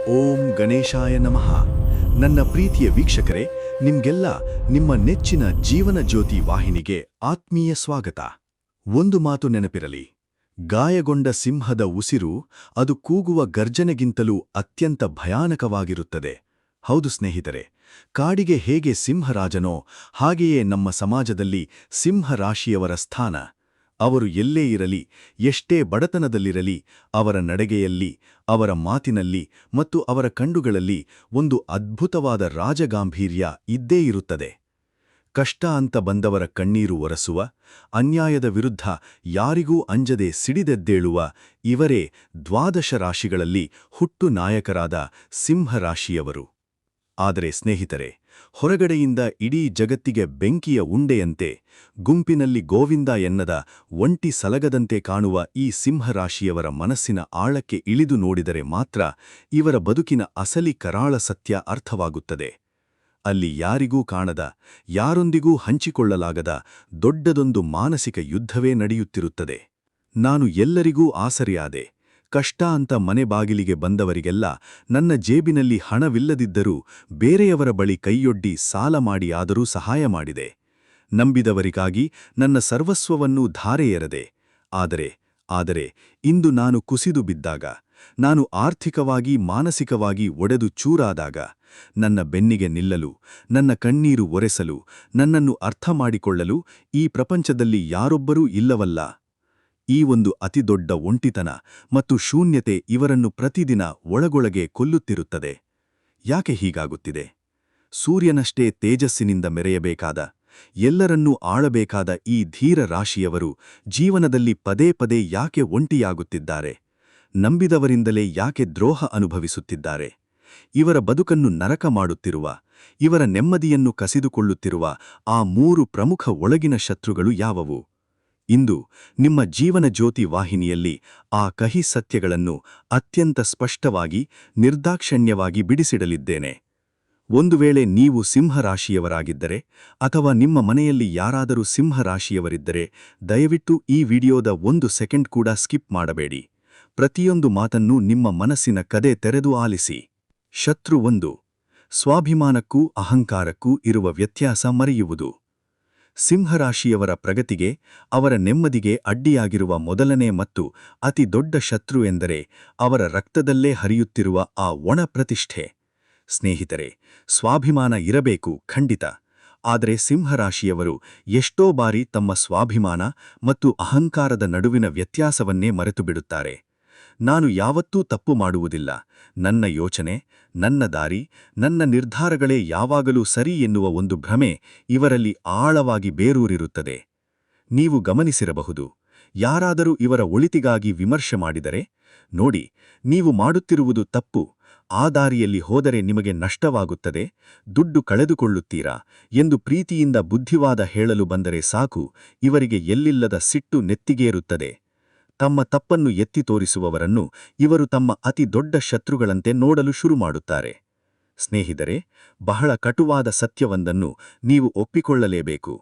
ಓಂ ಗಣೇಶಾಯ ನಮಃ. ನನ್ನ ಪ್ರೀತಿಯ ವೀಕ್ಷಕರೇ, ನಿಮ್ಗೆಲ್ಲ ನಿಮ್ಮ ನೆಚ್ಚಿನ ಜೀವನ ಜ್ಯೋತಿ ವಾಹಿನಿಗೆ ಆತ್ಮೀಯ ಸ್ವಾಗತ. ಒಂದು ಮಾತು ನೆನಪಿರಲಿ, ಗಾಯಗೊಂಡ ಸಿಂಹದ ಉಸಿರು ಅದು ಕೂಗುವ ಗರ್ಜನೆಗಿಂತಲೂ ಅತ್ಯಂತ ಭಯಾನಕವಾಗಿರುತ್ತದೆ. ಹೌದು ಸ್ನೇಹಿತರೆ, ಕಾಡಿಗೆ ಹೇಗೆ ಸಿಂಹರಾಜನೋ ಹಾಗೆಯೇ ನಮ್ಮ ಸಮಾಜದಲ್ಲಿ ಸಿಂಹರಾಶಿಯವರ ಸ್ಥಾನ. ಅವರು ಎಲ್ಲೇ ಇರಲಿ, ಎಷ್ಟೇ ಬಡತನದಲ್ಲಿರಲಿ, ಅವರ ನಡೆಗೆಯಲ್ಲಿ, ಅವರ ಮಾತಿನಲ್ಲಿ ಮತ್ತು ಅವರ ಕಣ್ಣುಗಳಲ್ಲಿ ಒಂದು ಅದ್ಭುತವಾದ ರಾಜಗಾಂಭೀರ್ಯ ಇದ್ದೇ ಇರುತ್ತದೆ. ಕಷ್ಟ ಅಂತ ಬಂದವರ ಕಣ್ಣೀರು ಒರೆಸುವ, ಅನ್ಯಾಯದ ವಿರುದ್ಧ ಯಾರಿಗೂ ಅಂಜದೆ ಸಿಡಿದೆದ್ದೇಳುವ ಇವರೇ ದ್ವಾದಶ ರಾಶಿಗಳಲ್ಲಿ ಹುಟ್ಟು ನಾಯಕರಾದ ಸಿಂಹರಾಶಿಯವರು. ಆದರೆ ಸ್ನೇಹಿತರೆ, ಹೊರಗಡೆಯಿಂದ ಇಡೀ ಜಗತ್ತಿಗೆ ಬೆಂಕಿಯ ಉಂಡೆಯಂತೆ, ಗುಂಪಿನಲ್ಲಿ ಗೋವಿಂದ ಎನ್ನದ ಒಂಟಿ ಸಲಗದಂತೆ ಕಾಣುವ ಈ ಸಿಂಹರಾಶಿಯವರ ಮನಸ್ಸಿನ ಆಳಕ್ಕೆ ಇಳಿದು ನೋಡಿದರೆ ಮಾತ್ರ ಇವರ ಬದುಕಿನ ಅಸಲಿ ಕರಾಳ ಸತ್ಯ ಅರ್ಥವಾಗುತ್ತದೆ. ಅಲ್ಲಿ ಯಾರಿಗೂ ಕಾಣದ, ಯಾರೊಂದಿಗೂ ಹಂಚಿಕೊಳ್ಳಲಾಗದ ದೊಡ್ಡದೊಂದು ಮಾನಸಿಕ ಯುದ್ಧವೇ ನಡೆಯುತ್ತಿರುತ್ತದೆ. ನಾನು ಎಲ್ಲರಿಗೂ ಆಸರೆಯಾದೆ. ಕಷ್ಟ ಅಂತ ಮನೆ ಬಾಗಿಲಿಗೆ ಬಂದವರಿಗೆಲ್ಲ ನನ್ನ ಜೇಬಿನಲ್ಲಿ ಹಣವಿಲ್ಲದಿದ್ದರೂ ಬೇರೆಯವರ ಬಳಿ ಕೈಯೊಡ್ಡಿ ಸಾಲ ಮಾಡಿ ಆದರೂ ಸಹಾಯ ಮಾಡಿದೆ. ನಂಬಿದವರಿಗಾಗಿ ನನ್ನ ಸರ್ವಸ್ವವನ್ನೂ ಧಾರೆ ಎರೆದೆ. ಆದರೆ ಇಂದು ನಾನು ಕುಸಿದು ಬಿದ್ದಾಗ, ನಾನು ಆರ್ಥಿಕವಾಗಿ ಮಾನಸಿಕವಾಗಿ ಒಡೆದು ಚೂರಾದಾಗ, ನನ್ನ ಬೆನ್ನಿಗೆ ನಿಲ್ಲಲು, ನನ್ನ ಕಣ್ಣೀರು ಒರೆಸಲು, ನನ್ನನ್ನು ಅರ್ಥ ಮಾಡಿಕೊಳ್ಳಲು ಈ ಪ್ರಪಂಚದಲ್ಲಿ ಯಾರೊಬ್ಬರೂ ಇಲ್ಲವಲ್ಲ. ಈ ಒಂದು ಅತಿದೊಡ್ಡ ಒಂಟಿತನ ಮತ್ತು ಶೂನ್ಯತೆ ಇವರನ್ನು ಪ್ರತಿದಿನ ಒಳಗೊಳಗೆ ಕೊಲ್ಲುತ್ತಿರುತ್ತದೆ. ಯಾಕೆ ಹೀಗಾಗುತ್ತಿದೆ? ಸೂರ್ಯನಷ್ಟೇ ತೇಜಸ್ಸಿನಿಂದ ಮೆರೆಯಬೇಕಾದ, ಎಲ್ಲರನ್ನೂ ಆಳಬೇಕಾದ ಈ ಧೀರ ರಾಶಿಯವರು ಜೀವನದಲ್ಲಿ ಪದೇ ಪದೇ ಯಾಕೆ ಒಂಟಿಯಾಗುತ್ತಿದ್ದಾರೆ? ನಂಬಿದವರಿಂದಲೇ ಯಾಕೆ ದ್ರೋಹ ಅನುಭವಿಸುತ್ತಿದ್ದಾರೆ? ಇವರ ಬದುಕನ್ನು ನರಕ ಮಾಡುತ್ತಿರುವ, ಇವರ ನೆಮ್ಮದಿಯನ್ನು ಕಸಿದುಕೊಳ್ಳುತ್ತಿರುವ ಆ 3 ಪ್ರಮುಖ ಒಳಗಿನ ಶತ್ರುಗಳು ಯಾವುವು? ಇಂದು ನಿಮ್ಮ ಜೀವನ ಜ್ಯೋತಿ ವಾಹಿನಿಯಲ್ಲಿ ಆ ಕಹಿ ಸತ್ಯಗಳನ್ನು ಅತ್ಯಂತ ಸ್ಪಷ್ಟವಾಗಿ, ನಿರ್ದಾಕ್ಷಣ್ಯವಾಗಿ ಬಿಡಿಸಿಡಲಿದ್ದೇನೆ. ಒಂದು ವೇಳೆ ನೀವು ಸಿಂಹರಾಶಿಯವರಾಗಿದ್ದರೆ ಅಥವಾ ನಿಮ್ಮ ಮನೆಯಲ್ಲಿ ಯಾರಾದರೂ ಸಿಂಹರಾಶಿಯವರಿದ್ದರೆ ದಯವಿಟ್ಟು ಈ ವಿಡಿಯೋದ 1 ಸೆಕೆಂಡ್ ಕೂಡ ಸ್ಕಿಪ್ ಮಾಡಬೇಡಿ. ಪ್ರತಿಯೊಂದು ಮಾತನ್ನೂ ನಿಮ್ಮ ಮನಸ್ಸಿನ ಕದೆ ತೆರೆದು ಆಲಿಸಿ. ಶತ್ರು 1. ಸ್ವಾಭಿಮಾನಕ್ಕೂ ಅಹಂಕಾರಕ್ಕೂ ಇರುವ ವ್ಯತ್ಯಾಸ ಮರೆಯುವುದು. ಸಿಂಹರಾಶಿಯವರ ಪ್ರಗತಿಗೆ, ಅವರ ನೆಮ್ಮದಿಗೆ ಅಡ್ಡಿಯಾಗಿರುವ ಮೊದಲನೇ ಮತ್ತು ಅತಿ ದೊಡ್ಡ ಶತ್ರು ಎಂದರೆ ಅವರ ರಕ್ತದಲ್ಲೇ ಹರಿಯುತ್ತಿರುವ ಆ ಒಣ ಪ್ರತಿಷ್ಠೆ. ಸ್ನೇಹಿತರೆ, ಸ್ವಾಭಿಮಾನ ಇರಬೇಕು ಖಂಡಿತ, ಆದರೆ ಸಿಂಹರಾಶಿಯವರು ಎಷ್ಟೋ ಬಾರಿ ತಮ್ಮ ಸ್ವಾಭಿಮಾನ ಮತ್ತು ಅಹಂಕಾರದ ನಡುವಿನ ವ್ಯತ್ಯಾಸವನ್ನೇ ಮರೆತುಬಿಡುತ್ತಾರೆ. ನಾನು ಯಾವತ್ತೂ ತಪ್ಪು ಮಾಡುವುದಿಲ್ಲ, ನನ್ನ ಯೋಚನೆ, ನನ್ನ ದಾರಿ, ನನ್ನ ನಿರ್ಧಾರಗಳೇ ಯಾವಾಗಲೂ ಸರಿ ಎನ್ನುವ ಒಂದು ಭ್ರಮೆ ಇವರಲ್ಲಿ ಆಳವಾಗಿ ಬೇರೂರಿರುತ್ತದೆ. ನೀವು ಗಮನಿಸಿರಬಹುದು, ಯಾರಾದರೂ ಇವರ ಒಳಿತಿಗಾಗಿ ವಿಮರ್ಶೆ ಮಾಡಿದರೆ, ನೋಡಿ, ನೀವು ಮಾಡುತ್ತಿರುವುದು ತಪ್ಪು, ಆ ದಾರಿಯಲ್ಲಿ ಹೋದರೆ ನಿಮಗೆ ನಷ್ಟವಾಗುತ್ತದೆ, ದುಡ್ಡು ಕಳೆದುಕೊಳ್ಳುತ್ತೀರಾ ಎಂದು ಪ್ರೀತಿಯಿಂದ ಬುದ್ಧಿವಾದ ಹೇಳಲು ಬಂದರೆ ಸಾಕು, ಇವರಿಗೆ ಎಲ್ಲಿಲ್ಲದ ಸಿಟ್ಟು ನೆತ್ತಿಗೇರುತ್ತದೆ. ತಮ್ಮ ತಪ್ಪನ್ನು ಎತ್ತಿ ತೋರಿಸುವವರನ್ನು ಇವರು ತಮ್ಮ ಅತಿ ದೊಡ್ಡ ಶತ್ರುಗಳಂತೆ ನೋಡಲು ಶುರುಮಾಡುತ್ತಾರೆ. ಸ್ನೇಹಿತರೆ, ಬಹಳ ಕಟುವಾದ ಸತ್ಯವೊಂದನ್ನು ನೀವು ಒಪ್ಪಿಕೊಳ್ಳಲೇಬೇಕು.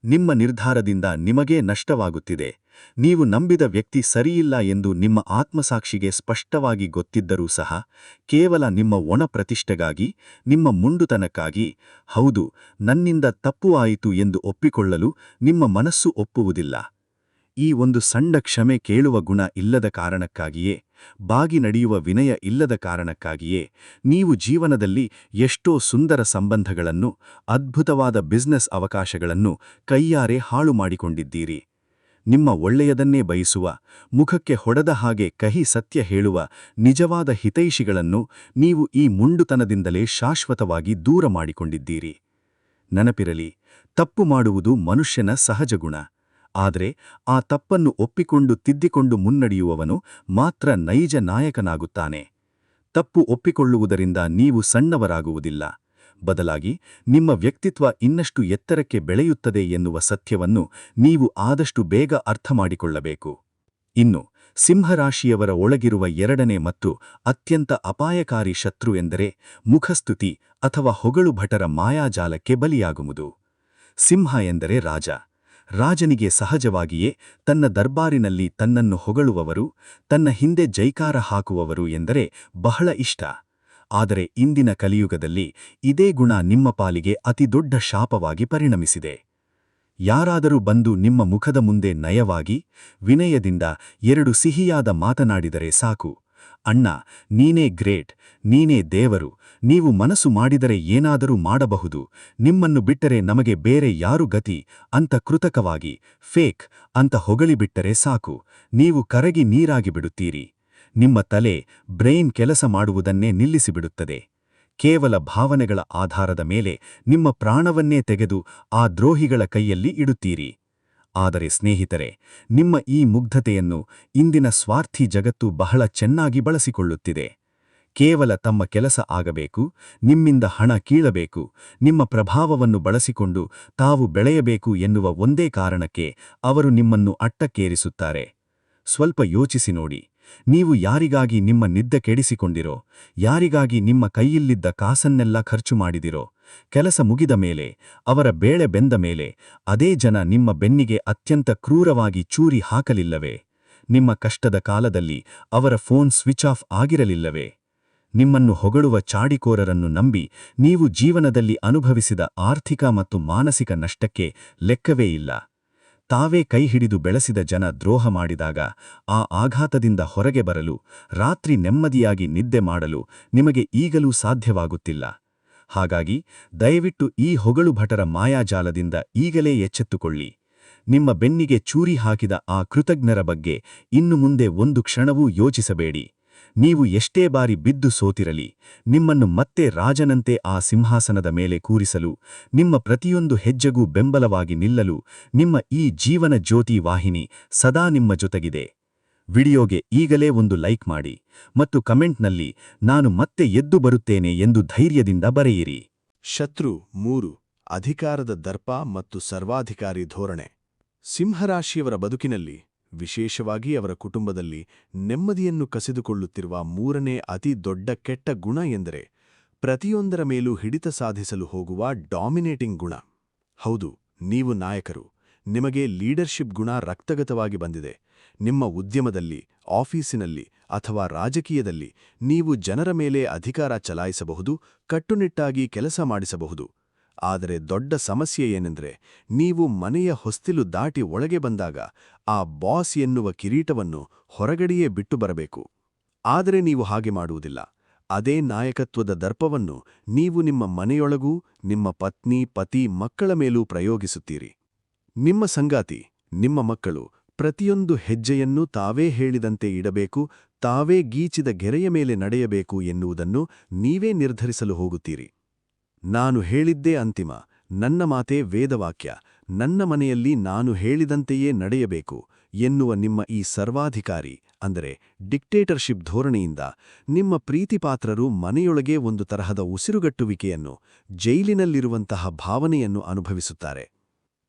ನಿಮ್ಮ ನಿರ್ಧಾರದಿಂದ ನಿಮಗೇ ನಷ್ಟವಾಗುತ್ತಿದೆ. ನೀವು ನಂಬಿದ ವ್ಯಕ್ತಿ ಸರಿಯಿಲ್ಲ ಎಂದು ನಿಮ್ಮ ಆತ್ಮಸಾಕ್ಷಿಗೆ ಸ್ಪಷ್ಟವಾಗಿ ಗೊತ್ತಿದ್ದರೂ ಸಹ, ಕೇವಲ ನಿಮ್ಮ ಒಣ ಪ್ರತಿಷ್ಠೆಗಾಗಿ, ನಿಮ್ಮ ಮುಂಡುತನಕ್ಕಾಗಿ, ಹೌದು, ನನ್ನಿಂದ ತಪ್ಪು ಆಯಿತು ಎಂದು ಒಪ್ಪಿಕೊಳ್ಳಲು ನಿಮ್ಮ ಮನಸ್ಸು ಒಪ್ಪುವುದಿಲ್ಲ. ಈ ಒಂದು ಸಣ್ಣ ಕ್ಷಮೆ ಕೇಳುವ ಗುಣ ಇಲ್ಲದ ಕಾರಣಕ್ಕಾಗಿಯೇ, ಬಾಗಿ ನಡೆಯುವ ವಿನಯ ಇಲ್ಲದ ಕಾರಣಕ್ಕಾಗಿಯೇ ನೀವು ಜೀವನದಲ್ಲಿ ಎಷ್ಟೋ ಸುಂದರ ಸಂಬಂಧಗಳನ್ನು, ಅದ್ಭುತವಾದ ಬಿಸ್ನೆಸ್ ಅವಕಾಶಗಳನ್ನು ಕೈಯಾರೆ ಹಾಳು ಮಾಡಿಕೊಂಡಿದ್ದೀರಿ. ನಿಮ್ಮ ಒಳ್ಳೆಯದನ್ನೇ ಬಯಸುವ, ಮುಖಕ್ಕೆ ಹೊಡೆದ ಹಾಗೆ ಕಹಿ ಸತ್ಯ ಹೇಳುವ ನಿಜವಾದ ಹಿತೈಷಿಗಳನ್ನು ನೀವು ಈ ಮುಂಡುತನದಿಂದಲೇ ಶಾಶ್ವತವಾಗಿ ದೂರ ಮಾಡಿಕೊಂಡಿದ್ದೀರಿ. ನೆನಪಿರಲಿ, ತಪ್ಪು ಮಾಡುವುದು ಮನುಷ್ಯನ ಸಹಜ ಗುಣ. ಆದರೆ ಆ ತಪ್ಪನ್ನು ಒಪ್ಪಿಕೊಂಡು ತಿದ್ದಿಕೊಂಡು ಮುನ್ನಡೆಯುವವನು ಮಾತ್ರ ನೈಜ ನಾಯಕನಾಗುತ್ತಾನೆ. ತಪ್ಪು ಒಪ್ಪಿಕೊಳ್ಳುವುದರಿಂದ ನೀವು ಸಣ್ಣವರಾಗುವುದಿಲ್ಲ, ಬದಲಾಗಿ ನಿಮ್ಮ ವ್ಯಕ್ತಿತ್ವ ಇನ್ನಷ್ಟು ಎತ್ತರಕ್ಕೆ ಬೆಳೆಯುತ್ತದೆ ಎನ್ನುವ ಸತ್ಯವನ್ನು ನೀವು ಆದಷ್ಟು ಬೇಗ ಅರ್ಥಮಾಡಿಕೊಳ್ಳಬೇಕು. ಇನ್ನು ಸಿಂಹರಾಶಿಯವರ ಒಳಗಿರುವ 2ನೇ ಮತ್ತು ಅತ್ಯಂತ ಅಪಾಯಕಾರಿ ಶತ್ರು ಎಂದರೆ ಮುಖಸ್ತುತಿ ಅಥವಾ ಹೊಗಳು ಭಟರ ಮಾಯಾಜಾಲಕ್ಕೆ ಬಲಿಯಾಗುವುದು. ಸಿಂಹ ಎಂದರೆ ರಾಜ. ರಾಜನಿಗೆ ಸಹಜವಾಗಿಯೇ ತನ್ನ ದರ್ಬಾರಿನಲ್ಲಿ ತನ್ನನ್ನು ಹೊಗಳುವವರು, ತನ್ನ ಹಿಂದೆ ಜೈಕಾರ ಹಾಕುವವರು ಎಂದರೆ ಬಹಳ ಇಷ್ಟ. ಆದರೆ ಇಂದಿನ ಕಲಿಯುಗದಲ್ಲಿ ಇದೇ ಗುಣ ನಿಮ್ಮ ಪಾಲಿಗೆ ಅತಿದೊಡ್ಡ ಶಾಪವಾಗಿ ಪರಿಣಮಿಸಿದೆ. ಯಾರಾದರೂ ಬಂದು ನಿಮ್ಮ ಮುಖದ ಮುಂದೆ ನಯವಾಗಿ, ವಿನಯದಿಂದ ಎರಡು ಸಿಹಿಯಾದ ಮಾತನಾಡಿದರೆ ಸಾಕು, ಅಣ್ಣ, ನೀನೇ ಗ್ರೇಟ್, ನೀನೇ ದೇವರು, ನೀವು ಮನಸ್ಸು ಮಾಡಿದರೆ ಏನಾದರೂ ಮಾಡಬಹುದು, ನಿಮ್ಮನ್ನು ಬಿಟ್ಟರೆ ನಮಗೆ ಬೇರೆ ಯಾರು ಗತಿ ಅಂತ ಕೃತಕವಾಗಿ, ಫೇಕ್ ಅಂತ ಹೊಗಳಿಬಿಟ್ಟರೆ ಸಾಕು, ನೀವು ಕರಗಿ ನೀರಾಗಿ ಬಿಡುತ್ತೀರಿ. ನಿಮ್ಮ ತಲೆ, ಬ್ರೈನ್ ಕೆಲಸ ಮಾಡುವುದನ್ನೇ ನಿಲ್ಲಿಸಿಬಿಡುತ್ತದೆ. ಕೇವಲ ಭಾವನೆಗಳ ಆಧಾರದ ಮೇಲೆ ನಿಮ್ಮ ಪ್ರಾಣವನ್ನೇ ತೆಗೆದು ಆ ದ್ರೋಹಿಗಳ ಕೈಯಲ್ಲಿ ಇಡುತ್ತೀರಿ. ಆದರೆ ಸ್ನೇಹಿತರೆ, ನಿಮ್ಮ ಈ ಮುಗ್ಧತೆಯನ್ನು ಇಂದಿನ ಸ್ವಾರ್ಥಿ ಜಗತ್ತು ಬಹಳ ಚೆನ್ನಾಗಿ ಬಳಸಿಕೊಳ್ಳುತ್ತಿದೆ. ಕೇವಲ ತಮ್ಮ ಕೆಲಸ ಆಗಬೇಕು, ನಿಮ್ಮಿಂದ ಹಣ ಕೀಳಬೇಕು, ನಿಮ್ಮ ಪ್ರಭಾವವನ್ನು ಬಳಸಿಕೊಂಡು ತಾವು ಬೆಳೆಯಬೇಕು ಎನ್ನುವ ಒಂದೇ ಕಾರಣಕ್ಕೆ ಅವರು ನಿಮ್ಮನ್ನು ಅಟ್ಟಕ್ಕೇರಿಸುತ್ತಾರೆ. ಸ್ವಲ್ಪ ಯೋಚಿಸಿ ನೋಡಿ, ನೀವು ಯಾರಿಗಾಗಿ ನಿಮ್ಮ ನಿದ್ದೆ ಕೆಡಿಸಿಕೊಂಡಿರೋ, ಯಾರಿಗಾಗಿ ನಿಮ್ಮ ಕೈಯಲ್ಲಿದ್ದ ಕಾಸನ್ನೆಲ್ಲ ಖರ್ಚು ಮಾಡಿದಿರೋ, ಕೆಲಸ ಮುಗಿದ ಮೇಲೆ, ಅವರ ಬೇಳೆ ಬೆಂದ ಮೇಲೆ ಅದೇ ಜನ ನಿಮ್ಮ ಬೆನ್ನಿಗೆ ಅತ್ಯಂತ ಕ್ರೂರವಾಗಿ ಚೂರಿ ಹಾಕಲಿಲ್ಲವೇ? ನಿಮ್ಮ ಕಷ್ಟದ ಕಾಲದಲ್ಲಿ ಅವರ ಫೋನ್ ಸ್ವಿಚ್ ಆಫ್ ಆಗಿರಲಿಲ್ಲವೇ? ನಿಮ್ಮನ್ನು ಹೊಗಳುವ ಚಾಡಿಕೋರರನ್ನು ನಂಬಿ ನೀವು ಜೀವನದಲ್ಲಿ ಅನುಭವಿಸಿದ ಆರ್ಥಿಕ ಮತ್ತು ಮಾನಸಿಕ ನಷ್ಟಕ್ಕೆ ಲೆಕ್ಕವೇ ಇಲ್ಲ. ತಾವೇ ಕೈಹಿಡಿದು ಬೆಳೆಸಿದ ಜನ ದ್ರೋಹ ಮಾಡಿದಾಗ ಆ ಆಘಾತದಿಂದ ಹೊರಗೆ ಬರಲು, ರಾತ್ರಿ ನೆಮ್ಮದಿಯಾಗಿ ನಿದ್ದೆ ಮಾಡಲು ನಿಮಗೆ ಈಗಲೂ ಸಾಧ್ಯವಾಗುತ್ತಿಲ್ಲ. ಹಾಗಾಗಿ ದಯವಿಟ್ಟು ಈ ಹೊಗಳು ಭಟರ ಮಾಯಾಜಾಲದಿಂದ ಈಗಲೇ ಎಚ್ಚೆತ್ತುಕೊಳ್ಳಿ. ನಿಮ್ಮ ಬೆನ್ನಿಗೆ ಚೂರಿ ಹಾಕಿದ ಆ ಕೃತಜ್ಞರ ಬಗ್ಗೆ ಇನ್ನು ಮುಂದೆ ಒಂದು ಕ್ಷಣವೂ ಯೋಚಿಸಬೇಡಿ. ನೀವು ಎಷ್ಟೇ ಬಾರಿ ಬಿದ್ದು ಸೋತಿರಲಿ, ನಿಮ್ಮನ್ನು ಮತ್ತೆ ರಾಜನಂತೆ ಆ ಸಿಂಹಾಸನದ ಮೇಲೆ ಕೂರಿಸಲು, ನಿಮ್ಮ ಪ್ರತಿಯೊಂದು ಹೆಜ್ಜೆಗೂ ಬೆಂಬಲವಾಗಿ ನಿಲ್ಲಲು ನಿಮ್ಮ ಈ ಜೀವನ ಜ್ಯೋತಿ ವಾಹಿನಿ ಸದಾ ನಿಮ್ಮ ಜೊತೆಗಿದೆ. ವಿಡಿಯೋಗೆ ಈಗಲೇ ಒಂದು ಲೈಕ್ ಮಾಡಿ ಮತ್ತು ಕಮೆಂಟ್ನಲ್ಲಿ ನಾನು ಮತ್ತೆ ಎದ್ದು ಬರುತ್ತೇನೆ ಎಂದು ಧೈರ್ಯದಿಂದ ಬರೆಯಿರಿ. ಶತ್ರು 3. ಅಧಿಕಾರದ ದರ್ಪ ಮತ್ತು ಸರ್ವಾಧಿಕಾರಿ ಧೋರಣೆ. ಸಿಂಹರಾಶಿಯವರ ಬದುಕಿನಲ್ಲಿ, ವಿಶೇಷವಾಗಿ ಅವರ ಕುಟುಂಬದಲ್ಲಿ ನೆಮ್ಮದಿಯನ್ನು ಕಸಿದುಕೊಳ್ಳುತ್ತಿರುವ ಮೂರನೇ ಅತಿ ದೊಡ್ಡ ಕೆಟ್ಟ ಗುಣ ಎಂದರೆ ಪ್ರತಿಯೊಂದರ ಮೇಲೂ ಹಿಡಿತ ಸಾಧಿಸಲು ಹೋಗುವ ಡಾಮಿನೇಟಿಂಗ್ ಗುಣ. ಹೌದು, ನೀವು ನಾಯಕರು, ನಿಮಗೆ ಲೀಡರ್ಶಿಪ್ ಗುಣ ರಕ್ತಗತವಾಗಿ ಬಂದಿದೆ. ನಿಮ್ಮ ಉದ್ಯಮದಲ್ಲಿ, ಆಫೀಸಿನಲ್ಲಿ ಅಥವಾ ರಾಜಕೀಯದಲ್ಲಿ ನೀವು ಜನರ ಮೇಲೆ ಅಧಿಕಾರ ಚಲಾಯಿಸಬಹುದು, ಕಟ್ಟುನಿಟ್ಟಾಗಿ ಕೆಲಸ ಮಾಡಿಸಬಹುದು. ಆದರೆ ದೊಡ್ಡ ಸಮಸ್ಯೆ ಏನೆಂದರೆ, ನೀವು ಮನೆಯ ಹೊಸ್ತಿಲು ದಾಟಿ ಒಳಗೆ ಬಂದಾಗ ಆ ಬಾಸ್ ಎನ್ನುವ ಕಿರೀಟವನ್ನು ಹೊರಗಡೆಯೇ ಬಿಟ್ಟು ಬರಬೇಕು. ಆದರೆ ನೀವು ಹಾಗೆ ಮಾಡುವುದಿಲ್ಲ. ಅದೇ ನಾಯಕತ್ವದ ದರ್ಪವನ್ನು ನೀವು ನಿಮ್ಮ ಮನೆಯೊಳಗೂ, ನಿಮ್ಮ ಪತ್ನಿ, ಪತಿ, ಮಕ್ಕಳ ಮೇಲೂ ಪ್ರಯೋಗಿಸುತ್ತೀರಿ. ನಿಮ್ಮ ಸಂಗಾತಿ, ನಿಮ್ಮ ಮಕ್ಕಳು ಪ್ರತಿಯೊಂದು ಹೆಜ್ಜೆಯನ್ನೂ ತಾವೇ ಹೇಳಿದಂತೆ ಇಡಬೇಕು, ತಾವೇ ಗೀಚಿದ ಗೆರೆಯ ಮೇಲೆ ನಡೆಯಬೇಕು ಎನ್ನುವುದನ್ನು ನೀವೇ ನಿರ್ಧರಿಸಲು ಹೋಗುತ್ತೀರಿ. ನಾನು ಹೇಳಿದ್ದೇ ಅಂತಿಮ, ನನ್ನ ಮಾತೇ ವೇದವಾಕ್ಯ, ನನ್ನ ಮನೆಯಲ್ಲಿ ನಾನು ಹೇಳಿದಂತೆಯೇ ನಡೆಯಬೇಕು ಎನ್ನುವ ನಿಮ್ಮ ಈ ಸರ್ವಾಧಿಕಾರಿ ಅಂದರೆ ಡಿಕ್ಟೇಟರ್ಶಿಪ್ ಧೋರಣೆಯಿಂದ ನಿಮ್ಮ ಪ್ರೀತಿಪಾತ್ರರು ಮನೆಯೊಳಗೆ ಒಂದು ತರಹದ ಉಸಿರುಗಟ್ಟುವಿಕೆಯನ್ನು, ಜೈಲಿನಲ್ಲಿರುವಂತಹ ಭಾವನೆಯನ್ನು ಅನುಭವಿಸುತ್ತಾರೆ.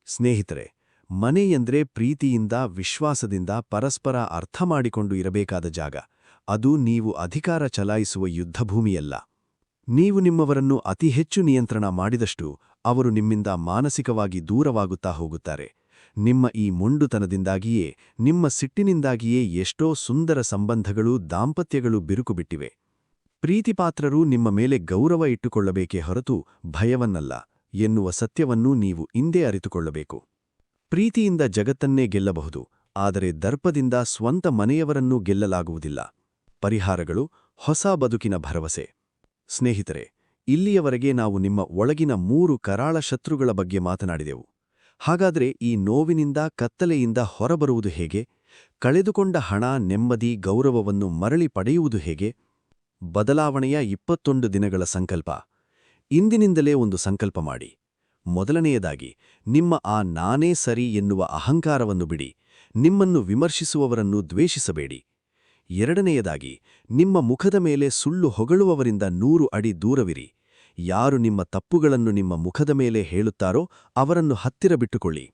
ಸ್ನೇಹಿತರೆ, ಮನೆ ಎಂದ್ರೆ ಪ್ರೀತಿಯಿಂದ, ವಿಶ್ವಾಸದಿಂದ ಪರಸ್ಪರ ಅರ್ಥ ಮಾಡಿಕೊಂಡು ಇರಬೇಕಾದ ಜಾಗ. ಅದು ನೀವು ಅಧಿಕಾರ ಚಲಾಯಿಸುವ ಯುದ್ಧಭೂಮಿಯಲ್ಲ. ನೀವು ನಿಮ್ಮವರನ್ನು ಅತಿ ಹೆಚ್ಚು ನಿಯಂತ್ರಣ ಮಾಡಿದಷ್ಟು ಅವರು ನಿಮ್ಮಿಂದ ಮಾನಸಿಕವಾಗಿ ದೂರವಾಗುತ್ತಾ ಹೋಗುತ್ತಾರೆ. ನಿಮ್ಮ ಈ ಮೊಂಡುತನದಿಂದಾಗಿಯೇ, ನಿಮ್ಮ ಸಿಟ್ಟಿನಿಂದಾಗಿಯೇ ಎಷ್ಟೋ ಸುಂದರ ಸಂಬಂಧಗಳು, ದಾಂಪತ್ಯಗಳು ಬಿರುಕುಬಿಟ್ಟಿವೆ. ಪ್ರೀತಿಪಾತ್ರರು ನಿಮ್ಮ ಮೇಲೆ ಗೌರವ ಇಟ್ಟುಕೊಳ್ಳಬೇಕೇ ಹೊರತು ಭಯವನ್ನಲ್ಲ ಎನ್ನುವ ಸತ್ಯವನ್ನು ನೀವು ಇಂದೇ ಅರಿತುಕೊಳ್ಳಬೇಕು. ಪ್ರೀತಿಯಿಂದ ಜಗತ್ತನ್ನೇ ಗೆಲ್ಲಬಹುದು, ಆದರೆ ದರ್ಪದಿಂದ ಸ್ವಂತ ಮನೆಯವರನ್ನೂ ಗೆಲ್ಲಲಾಗುವುದಿಲ್ಲ. ಪರಿಹಾರಗಳು: ಹೊಸ ಬದುಕಿನ ಭರವಸೆ. ಸ್ನೇಹಿತರೆ, ಇಲ್ಲಿಯವರೆಗೆ ನಾವು ನಿಮ್ಮ ಒಳಗಿನ 3 ಕರಾಳ ಶತ್ರುಗಳ ಬಗ್ಗೆ ಮಾತನಾಡಿದೆವು. ಹಾಗಾದರೆ ಈ ನೋವಿನಿಂದ, ಕತ್ತಲೆಯಿಂದ ಹೊರಬರುವುದು ಹೇಗೆ? ಕಳೆದುಕೊಂಡ ಹಣ, ನೆಮ್ಮದಿ, ಗೌರವವನ್ನು ಮರಳಿ ಪಡೆಯುವುದು ಹೇಗೆ? ಬದಲಾವಣೆಯ 21 ದಿನಗಳ ಸಂಕಲ್ಪ. ಇಂದಿನಿಂದಲೇ ಒಂದು ಸಂಕಲ್ಪ ಮಾಡಿ. ಮೊದಲನೆಯದಾಗಿ, ನಿಮ್ಮ ಆ ನಾನೇ ಸರಿ ಎನ್ನುವ ಅಹಂಕಾರವನ್ನು ಬಿಡಿ. ನಿಮ್ಮನ್ನು ವಿಮರ್ಶಿಸುವವರನ್ನು ದ್ವೇಷಿಸಬೇಡಿ. ಎರಡನೆಯದಾಗಿ, ನಿಮ್ಮ ಮುಖದ ಮೇಲೆ ಸುಳ್ಳು ಹೊಗಳುವವರಿಂದ 100 ಅಡಿ ದೂರವಿರಿ. ಯಾರು ನಿಮ್ಮ ತಪ್ಪುಗಳನ್ನು ನಿಮ್ಮ ಮುಖದ ಮೇಲೆ ಹೇಳುತ್ತಾರೋ ಅವರನ್ನು ಹತ್ತಿರ ಬಿಟ್ಟುಕೊಳ್ಳಿ.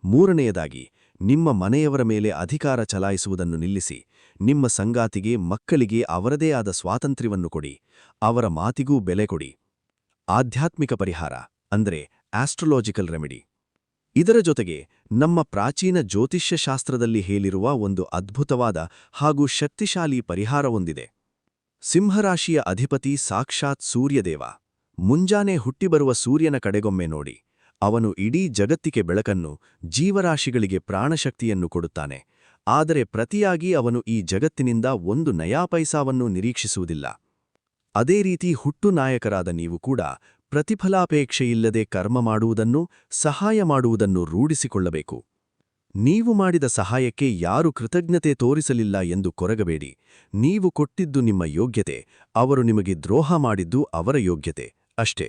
ಮೂರನೆಯದಾಗಿ, ನಿಮ್ಮ ಮನೆಯವರ ಮೇಲೆ ಅಧಿಕಾರ ಚಲಾಯಿಸುವುದನ್ನು ನಿಲ್ಲಿಸಿ. ನಿಮ್ಮ ಸಂಗಾತಿಗೆ, ಮಕ್ಕಳಿಗೆ ಅವರದೇ ಆದ ಸ್ವಾತಂತ್ರ್ಯವನ್ನು ಕೊಡಿ. ಅವರ ಮಾತಿಗೂ ಬೆಲೆ ಕೊಡಿ. ಆಧ್ಯಾತ್ಮಿಕ ಪರಿಹಾರ ಅಂದರೆ ಆಸ್ಟ್ರೊಲಾಜಿಕಲ್ ರೆಮಿಡಿ. ಇದರ ಜೊತೆಗೆ ನಮ್ಮ ಪ್ರಾಚೀನ ಜ್ಯೋತಿಷ್ಯಶಾಸ್ತ್ರದಲ್ಲಿ ಹೇಳಿರುವ ಒಂದು ಅದ್ಭುತವಾದ ಹಾಗೂ ಶಕ್ತಿಶಾಲಿ ಪರಿಹಾರವೊಂದಿದೆ. ಸಿಂಹರಾಶಿಯ ಅಧಿಪತಿ ಸಾಕ್ಷಾತ್ ಸೂರ್ಯದೇವ. ಮುಂಜಾನೆ ಹುಟ್ಟಿಬರುವ ಸೂರ್ಯನ ಕಡೆಗೊಮ್ಮೆ ನೋಡಿ. ಅವನು ಇಡೀ ಜಗತ್ತಿಗೆ ಬೆಳಕನ್ನು, ಜೀವರಾಶಿಗಳಿಗೆ ಪ್ರಾಣಶಕ್ತಿಯನ್ನು ಕೊಡುತ್ತಾನೆ. ಆದರೆ ಪ್ರತಿಯಾಗಿ ಅವನು ಈ ಜಗತ್ತಿನಿಂದ ಒಂದು ನಯಾಪೈಸಾವನ್ನೂ ನಿರೀಕ್ಷಿಸುವುದಿಲ್ಲ. ಅದೇ ರೀತಿ ಹುಟ್ಟು ನಾಯಕರಾದ ನೀವು ಕೂಡ ಪ್ರತಿಫಲಾಪೇಕ್ಷೆಯಿಲ್ಲದೆ ಕರ್ಮ ಮಾಡುವುದನ್ನು, ಸಹಾಯ ಮಾಡುವುದನ್ನು ರೂಢಿಸಿಕೊಳ್ಳಬೇಕು. ನೀವು ಮಾಡಿದ ಸಹಾಯಕ್ಕೆ ಯಾರು ಕೃತಜ್ಞತೆ ತೋರಿಸಲಿಲ್ಲ ಎಂದು ಕೊರಗಬೇಡಿ. ನೀವು ಕೊಟ್ಟಿದ್ದು ನಿಮ್ಮ ಯೋಗ್ಯತೆ, ಅವರು ನಿಮಗೆ ದ್ರೋಹ ಮಾಡಿದ್ದು ಅವರ ಯೋಗ್ಯತೆ ಅಷ್ಟೇ.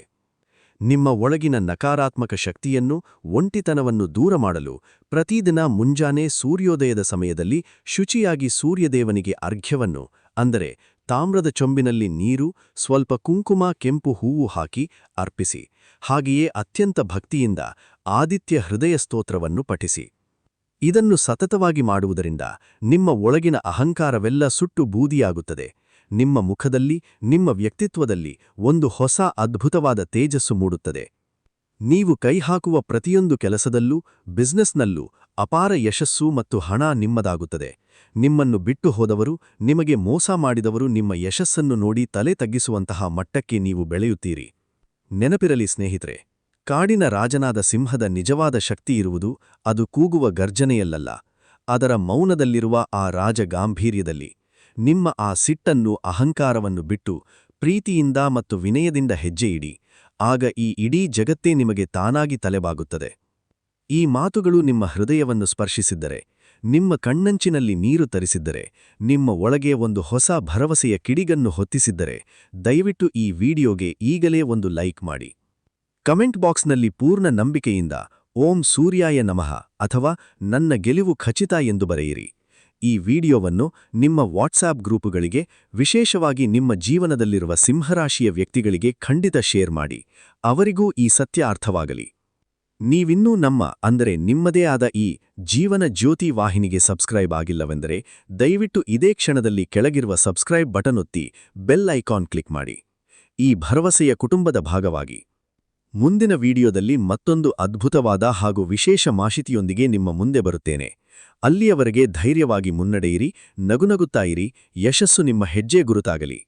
ನಿಮ್ಮ ಒಳಗಿನ ನಕಾರಾತ್ಮಕ ಶಕ್ತಿಯನ್ನು, ಒಂಟಿತನವನ್ನು ದೂರ ಮಾಡಲು ಪ್ರತಿದಿನ ಮುಂಜಾನೆ ಸೂರ್ಯೋದಯದ ಸಮಯದಲ್ಲಿ ಶುಚಿಯಾಗಿ ಸೂರ್ಯದೇವನಿಗೆ ಅರ್ಘ್ಯವನ್ನು, ಅಂದರೆ ತಾಮ್ರದ ಚೊಂಬಿನಲ್ಲಿ ನೀರು, ಸ್ವಲ್ಪ ಕುಂಕುಮ, ಕೆಂಪು ಹೂವು ಹಾಕಿ ಅರ್ಪಿಸಿ. ಹಾಗೆಯೇ ಅತ್ಯಂತ ಭಕ್ತಿಯಿಂದ ಆದಿತ್ಯ ಹೃದಯ ಸ್ತೋತ್ರವನ್ನು ಪಠಿಸಿ. ಇದನ್ನು ಸತತವಾಗಿ ಮಾಡುವುದರಿಂದ ನಿಮ್ಮ ಒಳಗಿನ ಅಹಂಕಾರವೆಲ್ಲ ಸುಟ್ಟು ಬೂದಿಯಾಗುತ್ತದೆ. ನಿಮ್ಮ ಮುಖದಲ್ಲಿ, ನಿಮ್ಮ ವ್ಯಕ್ತಿತ್ವದಲ್ಲಿ ಒಂದು ಹೊಸ ಅದ್ಭುತವಾದ ತೇಜಸ್ಸು ಮೂಡುತ್ತದೆ. ನೀವು ಕೈಹಾಕುವ ಪ್ರತಿಯೊಂದು ಕೆಲಸದಲ್ಲೂ, ಬಿಸ್ನೆಸ್ನಲ್ಲೂ ಅಪಾರ ಯಶಸ್ಸು ಮತ್ತು ಹಣ ನಿಮ್ಮದಾಗುತ್ತದೆ. ನಿಮ್ಮನ್ನು ಬಿಟ್ಟು ಹೋದವರು, ನಿಮಗೆ ಮೋಸ ಮಾಡಿದವರು ನಿಮ್ಮ ಯಶಸ್ಸನ್ನು ನೋಡಿ ತಲೆ ತಗ್ಗಿಸುವಂತಹ ಮಟ್ಟಕ್ಕೆ ನೀವು ಬೆಳೆಯುತ್ತೀರಿ. ನೆನಪಿರಲಿ ಸ್ನೇಹಿತರೆ, ಕಾಡಿನ ರಾಜನಾದ ಸಿಂಹದ ನಿಜವಾದ ಶಕ್ತಿಯಿರುವುದು ಅದು ಕೂಗುವ ಗರ್ಜನೆಯಲ್ಲ, ಅದರ ಮೌನದಲ್ಲಿರುವ ಆ ರಾಜಗಾಂಭೀರ್ಯದಲ್ಲಿ. ನಿಮ್ಮ ಆ ಸಿಟ್ಟನ್ನು, ಅಹಂಕಾರವನ್ನು ಬಿಟ್ಟು ಪ್ರೀತಿಯಿಂದ ಮತ್ತು ವಿನಯದಿಂದ ಹೆಜ್ಜೆಯಿಡಿ. ಆಗ ಈ ಇಡೀ ಜಗತ್ತೇ ನಿಮಗೆ ತಾನಾಗಿ ತಲೆಬಾಗುತ್ತದೆ. ಈ ಮಾತುಗಳು ನಿಮ್ಮ ಹೃದಯವನ್ನು ಸ್ಪರ್ಶಿಸಿದ್ದರೆ, ನಿಮ್ಮ ಕಣ್ಣಂಚಿನಲ್ಲಿ ನೀರು ತರಿಸಿದ್ದರೆ, ನಿಮ್ಮ ಒಳಗೆ ಒಂದು ಹೊಸ ಭರವಸೆಯ ಕಿಡಿಗನ್ನು ಹೊತ್ತಿಸಿದ್ದರೆ, ದಯವಿಟ್ಟು ಈ ವಿಡಿಯೋಗೆ ಈಗಲೇ ಒಂದು ಲೈಕ್ ಮಾಡಿ. ಕಮೆಂಟ್ ಬಾಕ್ಸ್ನಲ್ಲಿ ಪೂರ್ಣ ನಂಬಿಕೆಯಿಂದ ಓಂ ಸೂರ್ಯಾಯ ನಮಃ ಅಥವಾ ನನ್ನ ಗೆಲುವು ಖಚಿತ ಎಂದು ಬರೆಯಿರಿ. ಈ ವಿಡಿಯೋವನ್ನು ನಿಮ್ಮ ವಾಟ್ಸಾಪ್ ಗ್ರೂಪುಗಳಿಗೆ, ವಿಶೇಷವಾಗಿ ನಿಮ್ಮ ಜೀವನದಲ್ಲಿರುವ ಸಿಂಹರಾಶಿಯ ವ್ಯಕ್ತಿಗಳಿಗೆ ಖಂಡಿತ ಶೇರ್ ಮಾಡಿ. ಅವರಿಗೂ ಈ ಸತ್ಯ ಅರ್ಥವಾಗಲಿ. ನೀವಿನ್ನೂ ನಮ್ಮ, ಅಂದರೆ ನಿಮ್ಮದೇ ಆದ ಈ ಜೀವನ ಜ್ಯೋತಿ ವಾಹಿನಿಗೆ ಸಬ್ಸ್ಕ್ರೈಬ್ ಆಗಿಲ್ಲವೆಂದರೆ ದಯವಿಟ್ಟು ಇದೇ ಕ್ಷಣದಲ್ಲಿ ಕೆಳಗಿರುವ ಸಬ್ಸ್ಕ್ರೈಬ್ ಬಟನ್ ಒತ್ತಿ ಬೆಲ್ ಐಕಾನ್ ಕ್ಲಿಕ್ ಮಾಡಿ. ಈ ಭರವಸೆಯ ಕುಟುಂಬದ ಭಾಗವಾಗಿ ಮುಂದಿನ ವಿಡಿಯೋದಲ್ಲಿ ಮತ್ತೊಂದು ಅದ್ಭುತವಾದ ಹಾಗೂ ವಿಶೇಷ ಮಾಹಿತಿಯೊಂದಿಗೆ ನಿಮ್ಮ ಮುಂದೆ ಬರುತ್ತೇನೆ. ಅಲ್ಲಿಯವರೆಗೆ ಧೈರ್ಯವಾಗಿ ಮುನ್ನಡೆಯಿರಿ, ನಗುನಗುತ್ತಾ ಇರಿ. ಯಶಸ್ಸು ನಿಮ್ಮ ಹೆಜ್ಜೆ ಗುರುತಾಗಲಿ.